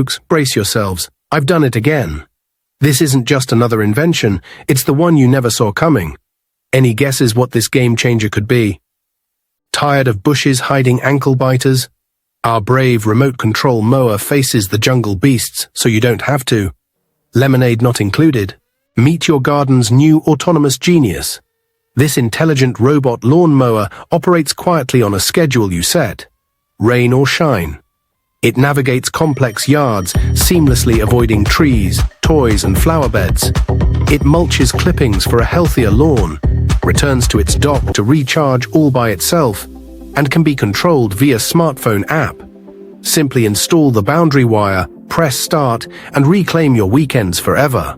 Folks, brace yourselves. I've done it again. This isn't just another invention, it's the one you never saw coming. Any guesses what this game changer could be? Tired of bushes hiding ankle biters? Our brave remote control mower faces the jungle beasts so you don't have to. Lemonade not included. Meet your garden's new autonomous genius. This intelligent robot lawn mower operates quietly on a schedule you set. Rain or shine. It navigates complex yards, seamlessly avoiding trees, toys, and flower beds. It mulches clippings for a healthier lawn, returns to its dock to recharge all by itself, and can be controlled via smartphone app. Simply install the boundary wire, press start, and reclaim your weekends forever.